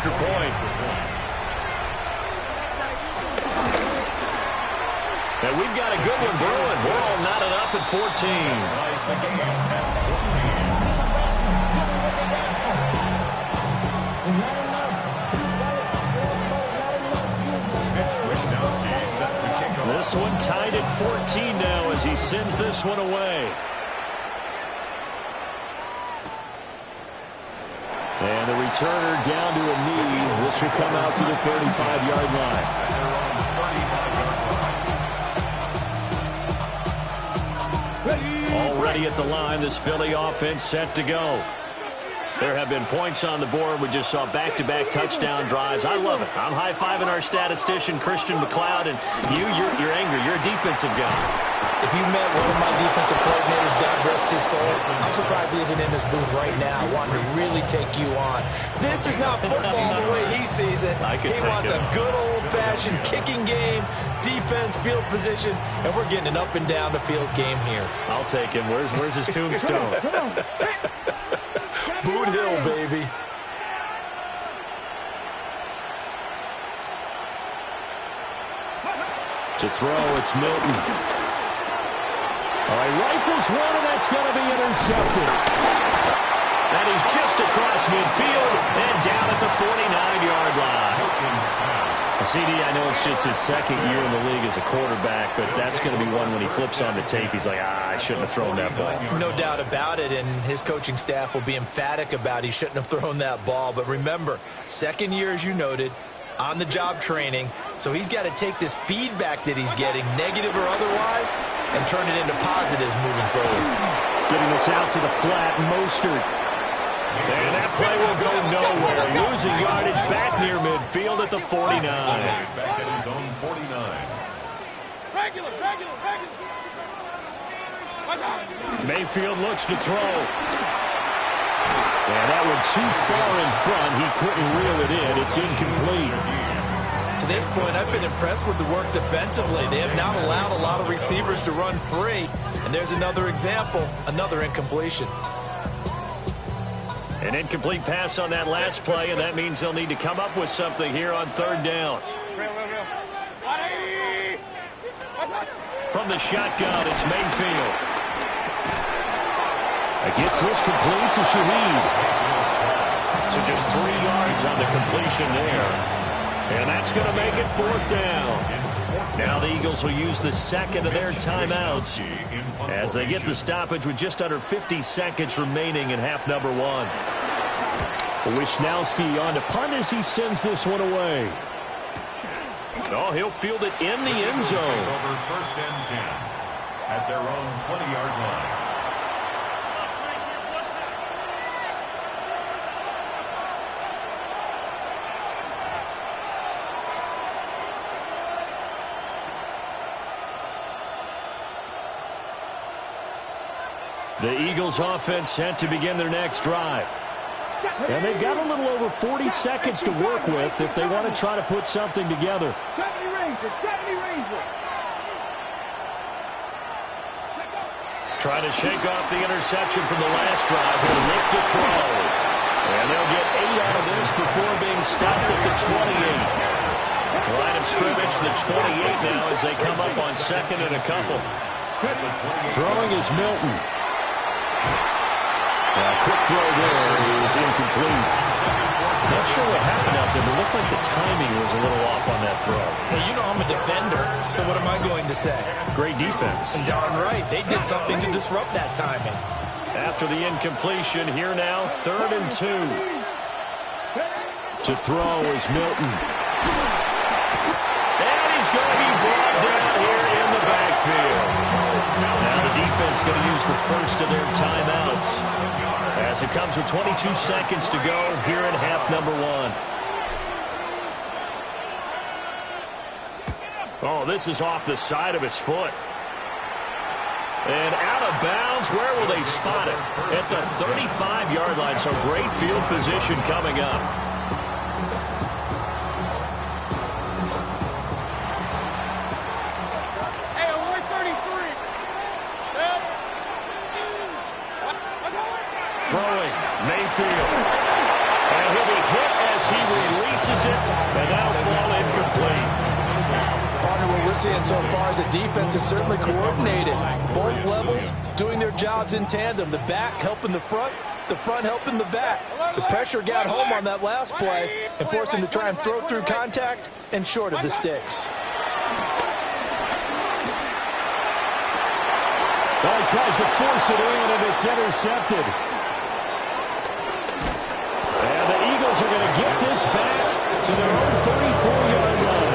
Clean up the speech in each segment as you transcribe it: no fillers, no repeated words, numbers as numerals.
extra point. And we've got a good one brewing. We're all knotted up at 14. This one tied at 14 now as he sends this one away. And the returner down to a knee. This will come out to the 35-yard line. Already at the line, this Philly offense set to go. There have been points on the board. We just saw back-to-back touchdown drives. I love it. I'm high-fiving our statistician, Christian McLeod, and you're angry. You're a defensive guy. If you met one of my defensive coordinators, God rest his soul, I'm surprised he isn't in this booth right now wanting to really take you on. This is not football the way he sees it. He wants a good old-fashioned kicking game, defense, field position, and we're getting an up-and-down-the-field game here. I'll take him. Where's his tombstone? Boot Hill, baby. To throw, it's Milton. All right, rifles one, and that's going to be intercepted. And he's just across midfield and down at the 49-yard line. CD, I know it's just his second year in the league as a quarterback, but that's going to be one when he flips on the tape. He's like, I shouldn't have thrown that ball. No doubt about it, and his coaching staff will be emphatic about he shouldn't have thrown that ball. But remember, second year, as you noted, on-the-job training, so he's got to take this feedback that he's getting, negative or otherwise, and turn it into positives moving forward. Getting this out to the flat, Mostert. And that play will go nowhere. Losing yardage back near midfield at the 49. Back at his own 49. Mayfield looks to throw. And that one too far in front. He couldn't reel it in. It's incomplete. To this point, I've been impressed with the work defensively. They have not allowed a lot of receivers to run free. And there's another example, another incompletion. An incomplete pass on that last play, and that means they'll need to come up with something here on third down. From the shotgun, it's Mayfield. Gets this complete to Shaheed. So just 3 yards on the completion there. And that's going to make it fourth down. Now the Eagles will use the second of their timeouts as they get the stoppage with just under 50 seconds remaining in half number one. Wisnowski on to punt as he sends this one away. Oh, he'll field it in the end zone. Over first and 10 at their own 20-yard line. The Eagles offense set to begin their next drive. And they've got a little over 40 seconds to work with if they want to try to put something together. 70 Ranger. Try to shake off the interception from the last drive. He'll look to throw. And they'll get 8 out of this before being stopped at the 28. Line of scrimmage, the 28 now as they come up on second and a couple. Throwing is Milton. Quick throw there is incomplete. Not sure what happened out there, but it looked like the timing was a little off on that throw. Hey, you know I'm a defender, so what am I going to say? Great defense. And darn right, they did something to disrupt that timing. After the incompletion, here now, 3rd and 2. To throw is Milton. And he's going to be brought down here in the backfield. Now the defense going to use the first of their timeouts as it comes with 22 seconds to go here in half number one. Oh, this is off the side of his foot. And out of bounds. Where will they spot it? At the 35-yard line, so great field position coming up. Throwing, Mayfield. And he'll be hit as he releases. seeing so far is the defense is certainly coordinated. Both levels doing their jobs in tandem. The back helping the front helping the back. The pressure got home on that last play and forced him to try and throw through contact and short of the sticks. Well, he tries to force it in, and it's intercepted. And the Eagles are going to get this back to their own 34-yard line.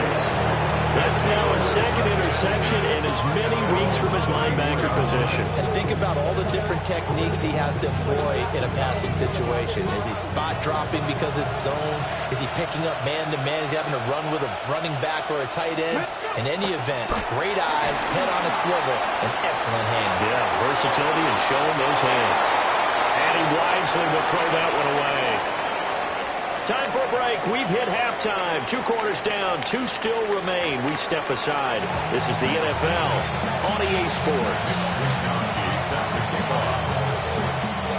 That's now a second interception in as many weeks from his linebacker position. And think about all the different techniques he has to employ in a passing situation. Is he spot dropping because it's zone? Is he picking up man-to-man? Is he having to run with a running back or a tight end? In any event, great eyes, head on a swivel, and excellent hands. Yeah, versatility and showing those hands. And he wisely will throw that one away. Time for a break. We've hit halftime. 2 quarters down. 2 still remain. We step aside. This is the NFL on EA Sports.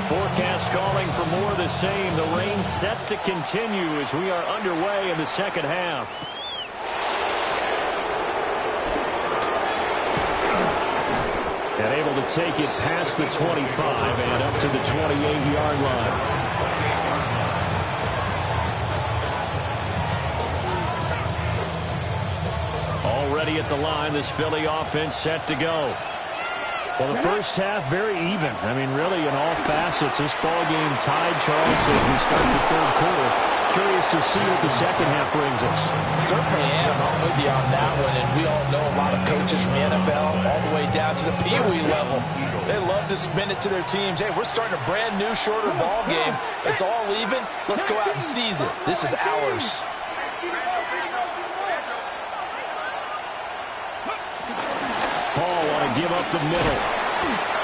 Forecast calling for more of the same. The rain set to continue as we are underway in the second half. And able to take it past the 25 and up to the 28-yard line. Already at the line, this Philly offense set to go. Well, the first half, very even. I mean, really, in all facets, this ball game tied, Charles, as we start the third quarter. Curious to see what the second half brings us. Certainly am. I'm with you on that one. And we all know a lot of coaches from the NFL all the way down to the Pee Wee level. They love to spin it to their teams. Hey, we're starting a brand new, shorter ball game. It's all even. Let's go out and seize it. This is ours. Give up the middle.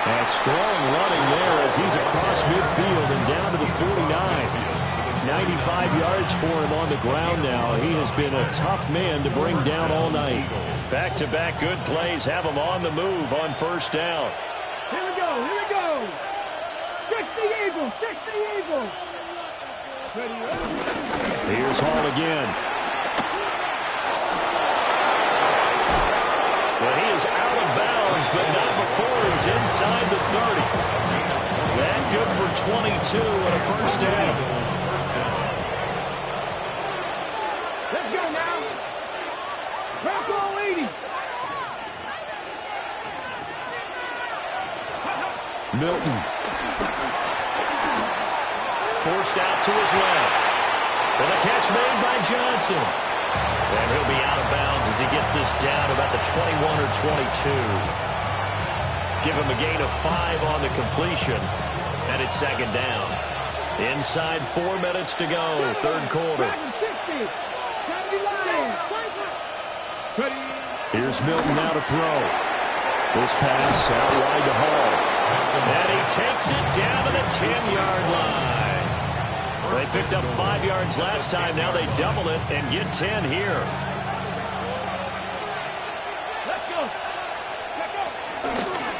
And strong running there as he's across midfield and down to the 49. 95 yards for him on the ground now. He has been a tough man to bring down all night. Back-to-back good plays have him on the move on first down. Here we go, here we go. Fix the Eagles, fix the Eagles. Here's Hall again. Well, he is out of bounds, but not before he's inside the 30. That good for 22 and a first down. Let's go now. Rock all 80. Milton. Forced out to his left. And a catch made by Johnson. And he'll be out of bounds as he gets this down about the 21 or 22. Give him a gain of 5 on the completion. And it's second down. Inside 4 minutes to go, third quarter. Here's Milton now to throw. This pass out wide to Hall. And he takes it down to the 10-yard line. They picked up 5 yards last time. Now they double it and get 10 here. Let's go.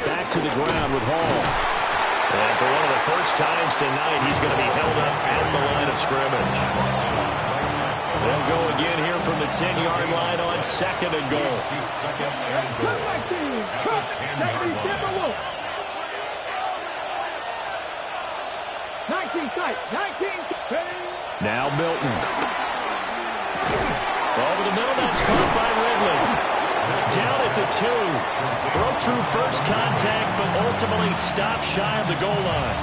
Back to the ground with Hall. And for one of the first times tonight, he's going to be held up at the line of scrimmage. They'll go again here from the 10-yard line on second and goal. Second and goal. Now Milton. Over the middle, that's caught by Ridley. Down at the 2. Broke through first contact, but ultimately stopped shy of the goal line.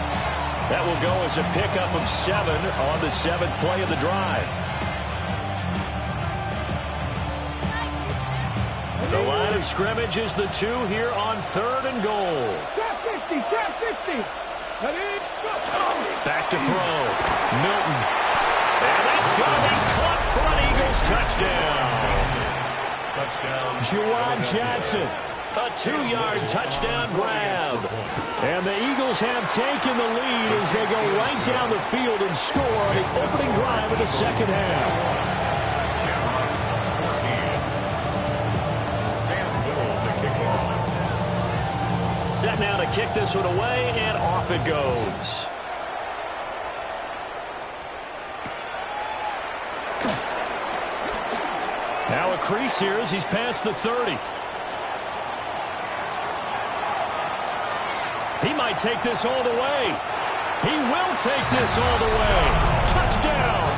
That will go as a pickup of 7 on the 7th play of the drive. The line of scrimmage is the 2 here on third and goal. Trap 50, trap 50. Back to throw. Milton. And that's going to be caught for an Eagles touchdown. Juwan Johnson. A 2-yard touchdown grab. And the Eagles have taken the lead as they go right down the field and score on the opening drive of the second half. Set now to kick this one away, and off it goes. Now a crease here as he's past the 30. He might take this all the way. He will take this all the way. Touchdown.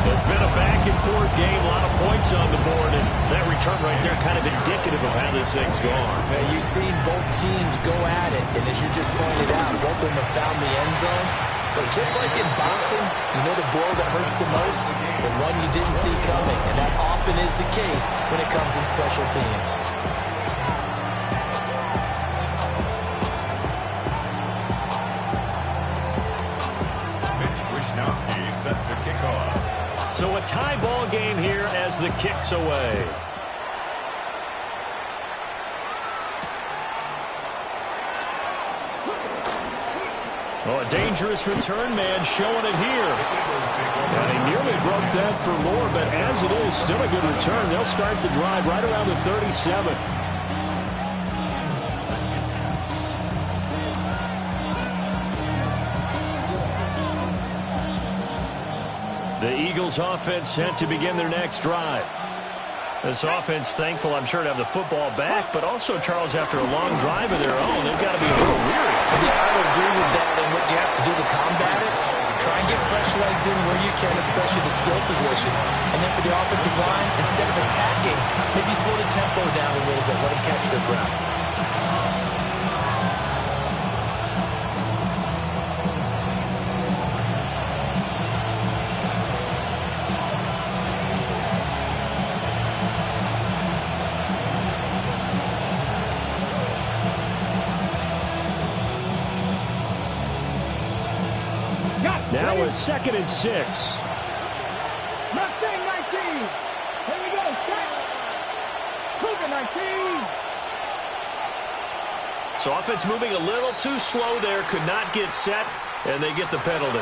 It's been a back-and-forth game, a lot of points on the board, and that return right there kind of indicative of how this thing's gone. Yeah, you've seen both teams go at it, and as you just pointed out, both of them have found the end zone. But just like in boxing, you know the blow that hurts the most? The one you didn't see coming, and that often is the case when it comes in special teams. Mitch Wishnowsky set to kick off. So a tie ball game here as the kick's away. Oh, a dangerous return man showing it here. And he nearly broke that for more, but as it is, still a good return. They'll start the drive right around the 37. The Eagles offense set to begin their next drive. This offense thankful, I'm sure, to have the football back, but also, Charles, after a long drive of their own, they've got to be a little weary. Yeah, I would agree with that, and what you have to do to combat it, try and get fresh legs in where you can, especially the skill positions. And then for the offensive line, instead of attacking, maybe slow the tempo down a little bit, let them catch their breath. Now a 2nd and 6. Left side 19. Here we go. Set. Cougar 19. So offense moving a little too slow there. Could not get set, and they get the penalty.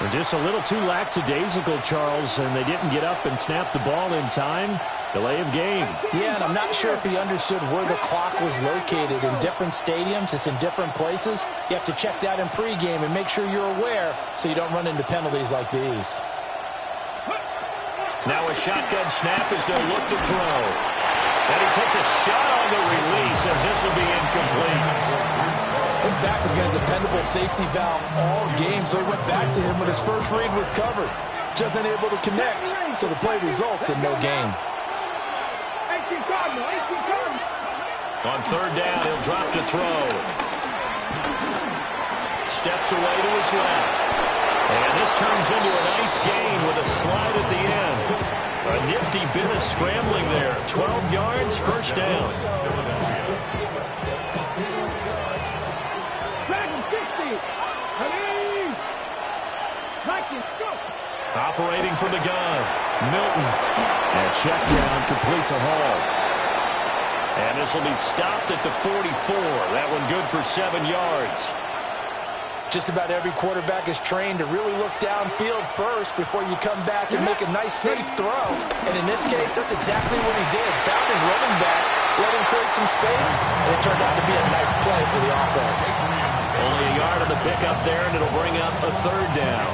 They're just a little too lackadaisical, Charles, and they didn't get up and snap the ball in time. Delay of game. Yeah, and I'm not sure if he understood where the clock was located. In different stadiums, it's in different places. You have to check that in pregame and make sure you're aware so you don't run into penalties like these. Now a shotgun snap as they'll look to throw. And he takes a shot on the release as this will be incomplete. His back has been a dependable safety valve all game, so he went back to him when his first read was covered. Just unable to connect, so the play results in no gain. 18 Cardinal. 18 Cardinal. On 3rd down, he'll drop to throw. Steps away to his left. And this turns into a nice gain with a slide at the end. A nifty bit of scrambling there. 12 yards, 1st down. Dragon 60. Ready. Vikings go. Operating from the gun, Milton. And check down, complete to Hall. And this will be stopped at the 44. That one good for 7 yards. Just about every quarterback is trained to really look downfield first before you come back and make a nice, safe throw. And in this case, that's exactly what he did. Found his running back, let him create some space, and it turned out to be a nice play for the offense. Only a yard on the pickup there, and it'll bring up a 3rd down.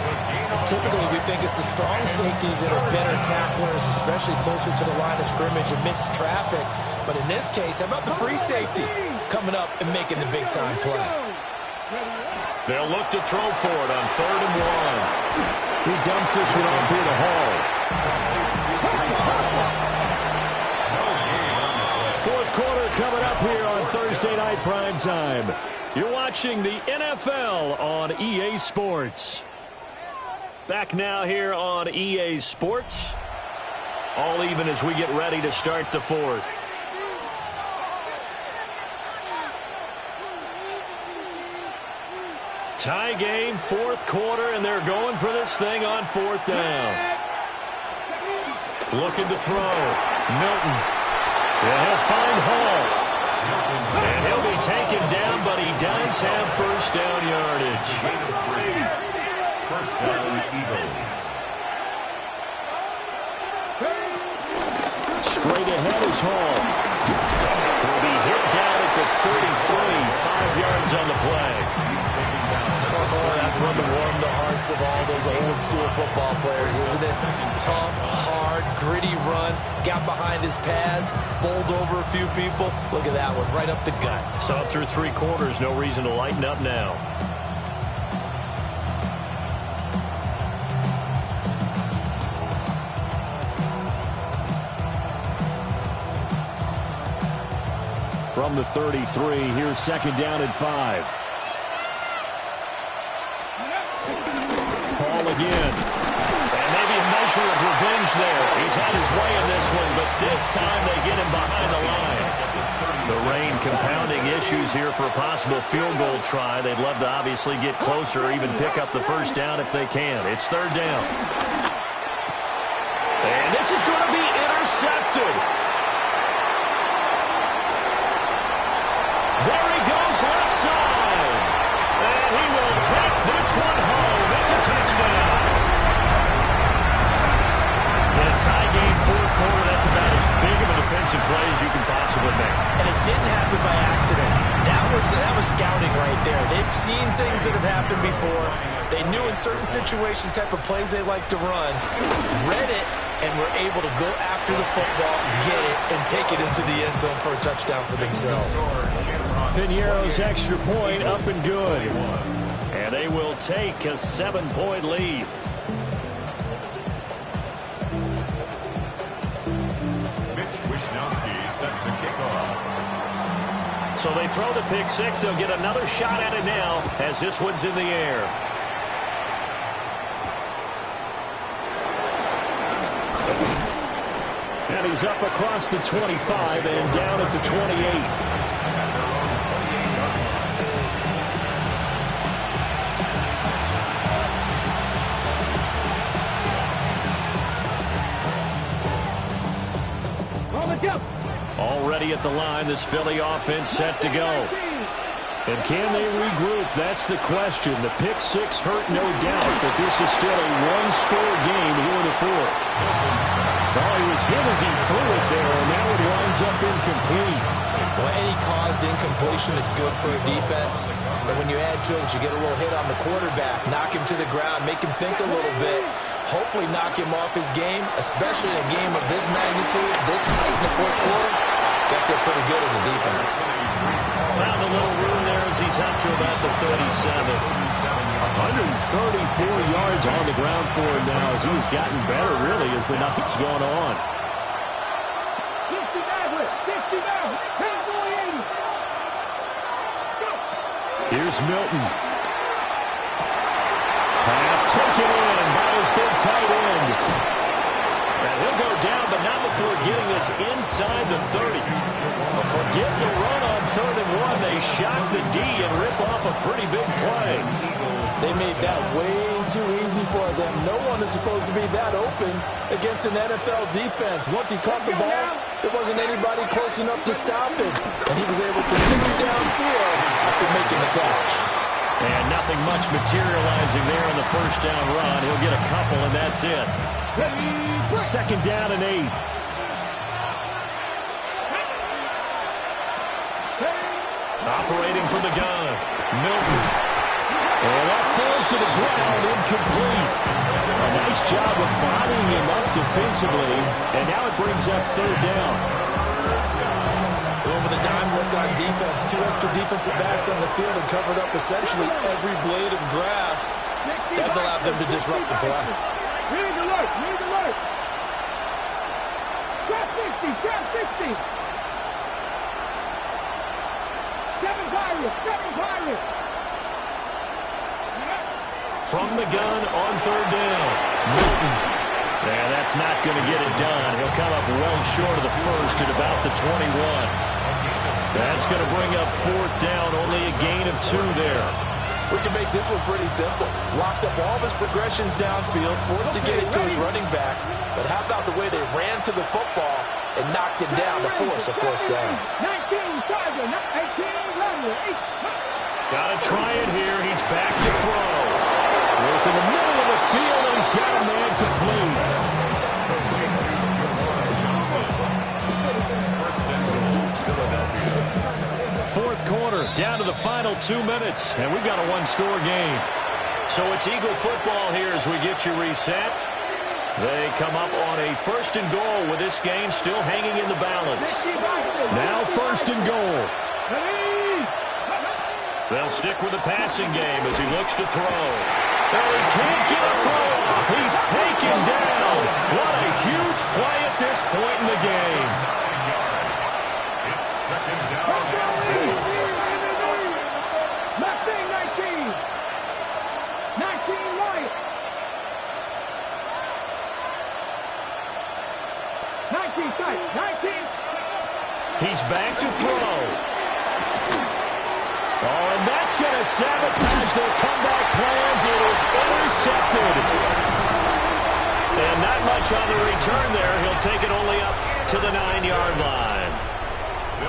Typically, we think it's the strong safeties that are better tacklers, especially closer to the line of scrimmage amidst traffic. But in this case, how about the free safety coming up and making the big-time play? They'll look to throw for it on 3rd and 1. He dumps this one off here to Hall. 4th quarter coming up here on Thursday Night Primetime. You're watching the NFL on EA Sports. Back now here on EA Sports. All even as we get ready to start the 4th. Tie game, 4th quarter, and they're going for this thing on 4th down. Looking to throw. Milton. Yeah, he'll find Hall. And he'll be taken down, but he does have 1st down yardage. 1st down, Eagles. Straight ahead is Hall. He'll be hit down at the 33, 5 yards on the play. Oh, that's one to warm the hearts of all those old school football players, isn't it? Tough, hard, gritty run, got behind his pads, bowled over a few people. Look at that one, right up the gut. So through 3 quarters, no reason to lighten up now. From the 33, here's second down and 5. Paul again. And maybe a measure of revenge there. He's had his way in this one, but this time they get him behind the line. The rain compounding issues here for a possible field goal try. They'd love to obviously get closer or even pick up the first down if they can. It's third down. And this is going to be intercepted. There he goes left side. And he will take this one home. It's a touchdown. In a tie game, fourth quarter, that's about as big of a defensive play as you can possibly make. And it didn't happen by accident. That was scouting right there. They've seen things that have happened before. They knew in certain situations the type of plays they like to run, read it, and were able to go after the football, get it, and take it into the end zone for a touchdown for themselves. Piñeiro's extra point up and good. And they will take a 7-point lead. Mitch Wishnowsky set to kick off. So they throw the pick six. They'll get another shot at it now as this one's in the air. And he's up across the 25 and down at the 28. Already at the line, this Philly offense set to go. And can they regroup? That's the question. The pick six hurt, no doubt, but this is still a one-score game here in the fourth. Oh, he was hit as he threw it there, and now it winds up incomplete. Well, any caused incompletion is good for a defense. But when you add to it, you get a little hit on the quarterback, knock him to the ground, make him think a little bit, hopefully knock him off his game, especially in a game of this magnitude, this tight in the fourth quarter. Got to feel pretty good as a defense. Found a little room there as he's up to about the 37. 134 yards on the ground for him now as he's gotten better, really, as the night's gone on. 60 Here's Milton. Pass taken in by his big tight end. And he'll go down, but not before getting this inside the 30. Forget the run on 3rd and 1. They shock the D and rip off a pretty big play. They made that way too easy for them. No one is supposed to be that open against an NFL defense. Once he caught the ball, there wasn't anybody close enough to stop him. And he was able to continue downfield after making the catch. And nothing much materializing there in the first down run. He'll get a couple, and that's it. Second down and 8. Operating from the gun, Milton. And that falls to the ground, incomplete. A nice job of bodying him up defensively, and now it brings up 3rd down. Over the dime look on defense, 2 extra defensive backs on the field and covered up essentially every blade of grass. That allowed them to disrupt the play. Here's alert, here's alert. Trap 60, trap 60. 7 Pirates, 7 Pirates. From the gun on 3rd down, Milton. Yeah, that's not going to get it done. He'll come up well short of the first at about the 21. That's going to bring up 4th down, only a gain of 2 there. We can make this one pretty simple. Locked up all of his progressions downfield, forced to get it to his running back. But how about the way they ran to the football and knocked him down to force a 4th down? 19 Tiger, 18 Runner, 8. Got to try it here. He's back to throw. Work in the middle of the field, and he's got a man complete. Fourth quarter, down to the final 2 minutes, and we've got a one-score game. So it's Eagle football here as we get you reset. They come up on a 1st and goal with this game still hanging in the balance. Now 1st and goal. They'll stick with the passing game as he looks to throw. And he can't get a throw off. He's taken down. What a huge play at this point in the game. It's 2nd down and 4. Left wing 19. 19 right. 19 tight. 19. He's back to throw. Oh, and that's going to sabotage their comeback plans. It is intercepted. And not much on the return there. He'll take it only up to the 9-yard line.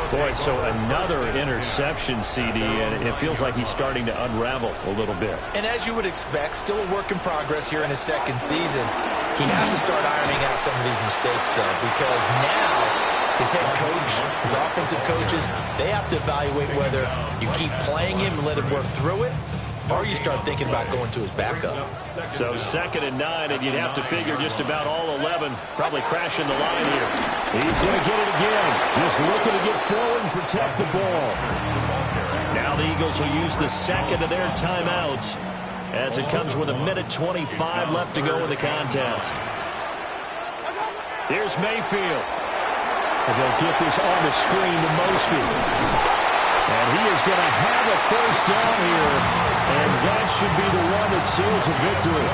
Boy, so another interception, CD, and it feels like he's starting to unravel a little bit. And as you would expect, still a work in progress here in his 2nd season. He has to start ironing out some of these mistakes, though, because now his head coach, his offensive coaches, they have to evaluate whether you keep playing him and let him work through it, or you start thinking about going to his backup. So 2nd and 9, and you'd have to figure just about all 11 probably crashing the line here. He's going to get it again. Just looking to get forward and protect the ball. Now the Eagles will use the 2nd of their timeouts as it comes with 1:25 left to go in the contest. Here's Mayfield. And they'll get this on the screen to Mostert. And he is going to have a 1st down here. And that should be the one that seals a victory.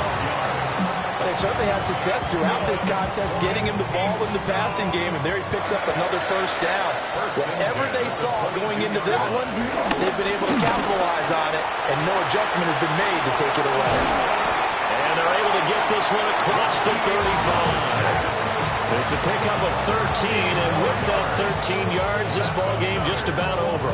They certainly had success throughout this contest, getting him the ball in the passing game, and there he picks up another 1st down. Whatever they saw going into this one, they've been able to capitalize on it, and no adjustment has been made to take it away. And they're able to get this one across the 35. It's a pickup of 13, and with that 13 yards, this ball game just about over.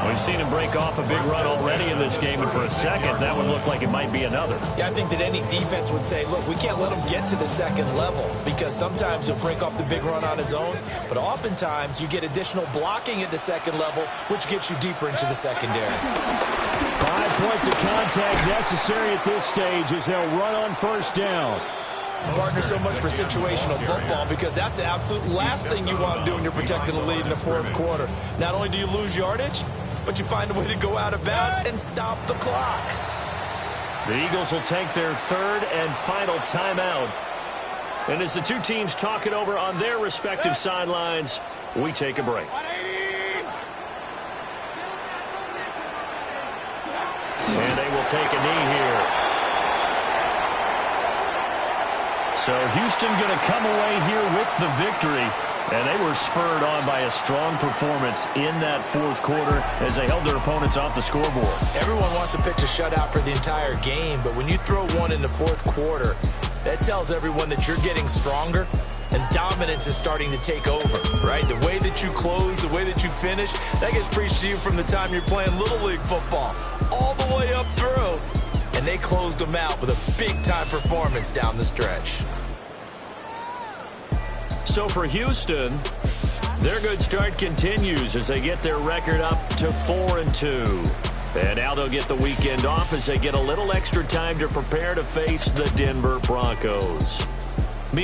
We've seen him break off a big run already in this game, and for a second, that would look like it might be another. Yeah, I think that any defense would say, look, we can't let him get to the 2nd level, because sometimes he'll break off the big run on his own, but oftentimes you get additional blocking at the 2nd level, which gets you deeper into the secondary. 5 points of contact necessary at this stage as they'll run on 1st down. Partner, so much for situational football, because that's the absolute last thing you want to do when you're protecting a lead in the 4th quarter. Not only do you lose yardage, but you find a way to go out of bounds and stop the clock. The Eagles will take their 3rd and final timeout. And as the two teams talk it over on their respective sidelines, we take a break. And they will take a knee here. So Houston going to come away here with the victory. And they were spurred on by a strong performance in that 4th quarter as they held their opponents off the scoreboard. Everyone wants to pitch a shutout for the entire game, but when you throw one in the 4th quarter, that tells everyone that you're getting stronger and dominance is starting to take over, right? The way that you close, the way that you finish, that gets preached to you from the time you're playing Little League football all the way up through. And they closed them out with a big-time performance down the stretch. So for Houston, their good start continues as they get their record up to 4-2. And now they'll get the weekend off as they get a little extra time to prepare to face the Denver Broncos.